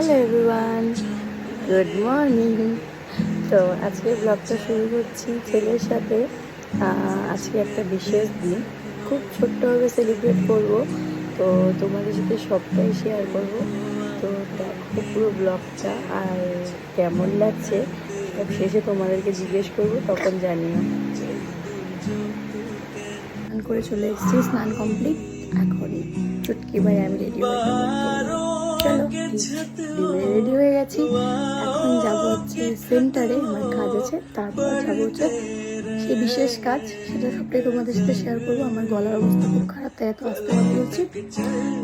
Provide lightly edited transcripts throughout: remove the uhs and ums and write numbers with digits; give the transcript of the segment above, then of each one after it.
Hello everyone, good morning. তো আজকে ব্লগটা শুরু করছি ছেলের সাথে। আজকে একটা বিশেষ দিন, খুব ছোট্টভাবে সেলিব্রেট করব। তো তোমাদের সাথে সবটাই শেয়ার করব। তো দেখো পুরো ব্লগটা, আর কেমন লাগছে সব শেষে তোমাদেরকে জিজ্ঞেস করবো, তখন জানিও। স্নান করে চলে এসেছি, স্নান কমপ্লিট। এখন চুটকি ভাই আমি রেডি হয়ে যাবো। চলো রেডি হয়ে গেছি। এখন যাবো হচ্ছে সেন্টারে, আমার কাজ আছে। তারপর যাবো হচ্ছে সেই বিশেষ কাজ, সেটা সবটাই তোমাদের সাথে শেয়ার করবো। আমার গলার অবস্থা খুব খারাপ, তাই এত আস্তে কথা বলছি।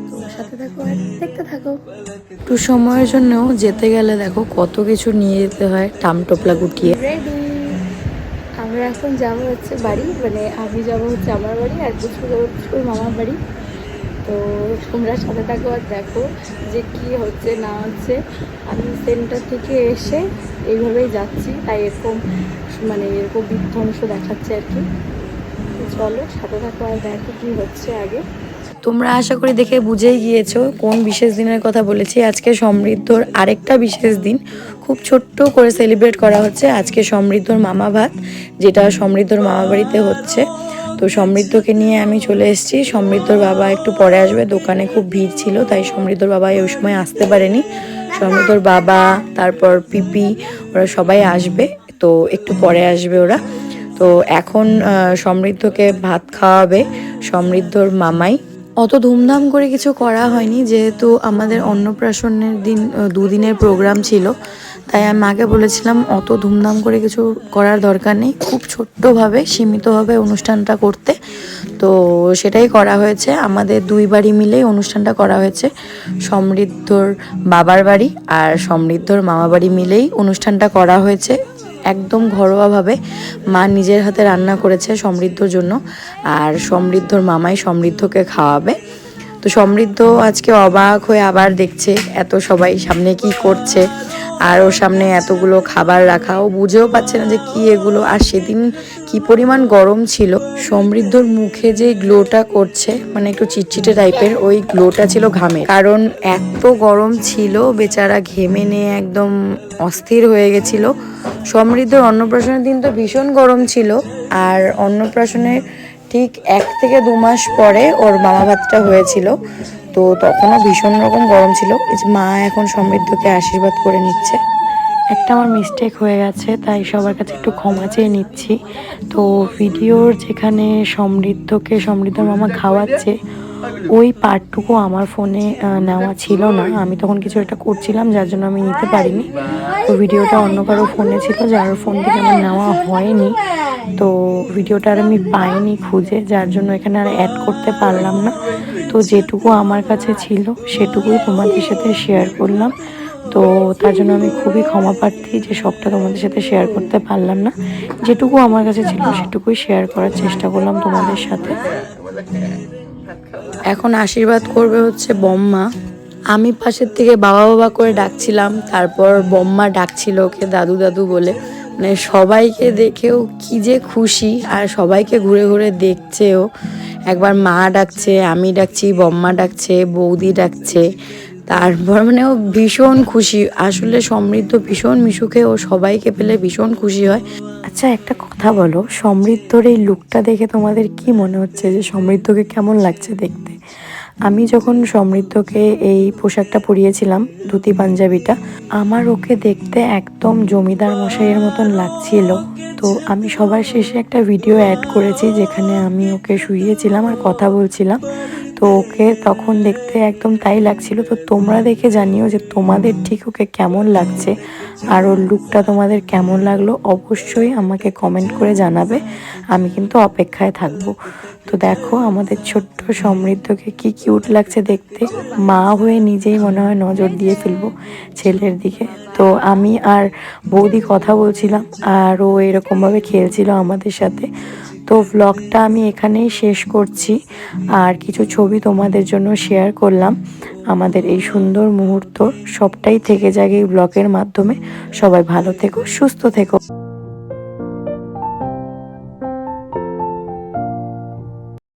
তো সাথে থাকো আর দেখতে থাকো। একটু সময়ের জন্যও যেতে গেলে দেখো কত কিছু নিয়ে যেতে হয়, টামটোপলা গুটিয়ে। রেডি, আমরা এখন যাবো হচ্ছে বাড়ি, মানে আমি যাবো হচ্ছে আমার বাড়ি, আর পুষ্প যাবো পুষ্পর মামার বাড়ি। তো তোমরা সাথে থাকো আর দেখো যে কি হচ্ছে না হচ্ছে। আমি সেন্টার থেকে এসে এইভাবেই যাচ্ছি, তাই এরকম বিধ্বংস দেখাচ্ছে আর কি। চলো সাথে থাকো আর দেখো কি হচ্ছে আগে। তোমরা আশা করি দেখে বুঝেই গিয়েছো কোন বিশেষ দিনের কথা বলেছি। আজকে সমৃদ্ধর আরেকটা বিশেষ দিন, খুব ছোট্ট করে সেলিব্রেট করা হচ্ছে। আজকে সমৃদ্ধর মামা ভাত, যেটা সমৃদ্ধর মামা বাড়িতে হচ্ছে। তো সমৃদ্ধকে নিয়ে আমি চলে এসেছি। সমৃদ্ধর বাবা একটু পরে আসবে, দোকানে খুব ভিড় ছিল, তাই সমৃদ্ধর বাবা ওই সময় আসতে পারেনি। সমৃদ্ধর বাবা, তারপর পিপি, ওরা সবাই আসবে, তো একটু পরে আসবে ওরা। তো এখন সমৃদ্ধকে ভাত খাওয়াবে সমৃদ্ধর মামাই। অত ধুমধাম করে কিছু করা হয়নি, যেহেতু আমাদের অন্নপ্রাশনের দিন 2 দিনের প্রোগ্রাম ছিল, তাই আমি মাকে বলেছিলাম অত ধুমধাম করে কিছু করার দরকার নেই, খুব ছোট্টভাবে সীমিতভাবে অনুষ্ঠানটা করতে। তো সেটাই করা হয়েছে। আমাদের 2 বাড়ি মিলেই অনুষ্ঠানটা করা হয়েছে, সমৃদ্ধর বাবার বাড়ি আর সমৃদ্ধর মামা বাড়ি মিলেই অনুষ্ঠানটা করা হয়েছে। একদম ঘরোয়াভাবে মা নিজের হাতে রান্না করেছে সমৃদ্ধর জন্য, আর সমৃদ্ধর মামাই সমৃদ্ধকে খাওয়াবে। তো সমৃদ্ধ আজকে অবাক হয়ে আবার দেখছে এত সবাই সামনে কি করছে, আর ওর সামনে এতগুলো খাবার রাখা, ও বুঝেও পাচ্ছে না যে কি এগুলো। আর সেদিন কি পরিমাণ গরম ছিল, সমৃদ্ধর মুখে যে গ্লোটা করছে, মানে একটু চিটচিটে টাইপের, ওই গ্লোটা ছিল ঘামে, কারণ এত গরম ছিল, বেচারা ঘেমে নিয়ে একদম অস্থির হয়ে গেছিল। সমৃদ্ধর অন্নপ্রাশনের দিন তো ভীষণ গরম ছিল, আর অন্নপ্রাশনের ঠিক 1 থেকে 2 মাস পরে ওর মামা ভাতটা হয়েছিল, তো তখনও ভীষণ রকম গরম ছিল। এই যে মা এখন সমৃদ্ধকে আশীর্বাদ করে নিচ্ছে। একটা আমার মিস্টেক হয়ে গেছে, তাই সবার কাছে একটু ক্ষমা চেয়ে নিচ্ছি। তো ভিডিওর যেখানে সমৃদ্ধর মামা খাওয়াচ্ছে, ওই পার্টটুকু আমার ফোনে নেওয়া ছিল না। আমি তখন কিছু একটা করছিলাম, যার জন্য আমি নিতে পারিনি। তো ভিডিওটা অন্য কারো ফোনে ছিল, যার ফোন থেকে আমার নেওয়া হয়নি। তো ভিডিওটা আর আমি পাইনি খুঁজে, যার জন্য এখানে আর অ্যাড করতে পারলাম না। তো যেটুকু আমার কাছে ছিল সেটুকুই তোমাদের সাথে শেয়ার করলাম। তো তার জন্য আমি খুবই ক্ষমা প্রার্থী যে সবটা তোমাদের সাথে শেয়ার করতে পারলাম না। যেটুকু আমার কাছে ছিল সেটুকুই শেয়ার করার চেষ্টা করলাম তোমাদের সাথে। এখন আশীর্বাদ করবে হচ্ছে বম্মা। আমি পাশের থেকে বাবা বাবা করে ডাকছিলাম, তারপর বম্মা ডাকছিল ওকে দাদু দাদু বলে। মানে সবাইকে দেখেও কি যে খুশি, আর সবাইকে ঘুরে ঘুরে দেখছেও। একবার মা ডাকছে, আমি ডাকছি, বম্মা ডাকছে, বৌদি ডাকছে। তারপর মানে ও ভীষণ খুশি। আসলে সমৃদ্ধ ভীষণ মিশুকে, ও সবাইকে পেলে ভীষণ খুশি হয়। আচ্ছা একটা কথা বলো, সমৃদ্ধর এই লুকটা দেখে তোমাদের কি মনে হচ্ছে, যে সমৃদ্ধকে কেমন লাগছে দেখতে? আমি যখন সমৃদ্ধকে এই পোশাকটা পরিয়েছিলাম, ধুতি পাঞ্জাবিটা, আমার ওকে দেখতে একদম জমিদার মশাইয়ের মতন লাগছিল। তো আমি সবার শেষে একটা ভিডিও অ্যাড করেছি, যেখানে আমি ওকে শুইয়েছিলাম আর কথা বলছিলাম। তো ওকে তখন দেখতে একদম তাই লাগছিল। তো তোমরা দেখে জানিও যে তোমাদের ঠিক ওকে কেমন লাগছে, আর ওর লুকটা তোমাদের কেমন লাগলো অবশ্যই আমাকে কমেন্ট করে জানাবে। আমি কিন্তু অপেক্ষায় থাকবো। তো দেখো আমাদের ছোট্ট সমৃদ্ধকে কি কিউট লাগছে দেখতে। মা হয়ে নিজেই মনে হয় নজর দিয়ে ফেলবো ছেলের দিকে। তো আমি আর বৌদি কথা বলছিলাম, আর ও এরকমভাবে খেলছিল আমাদের সাথে। তো ভ্লগটা আমি এখানেই শেষ করছি, আর কিছু ছবি তোমাদের জন্য শেয়ার করলাম। আমাদের এই সুন্দর মুহূর্ত সবটাই থেকে যাক এই ব্লগের মাধ্যমে। সবাই ভালো থেকো, সুস্থ থেকো।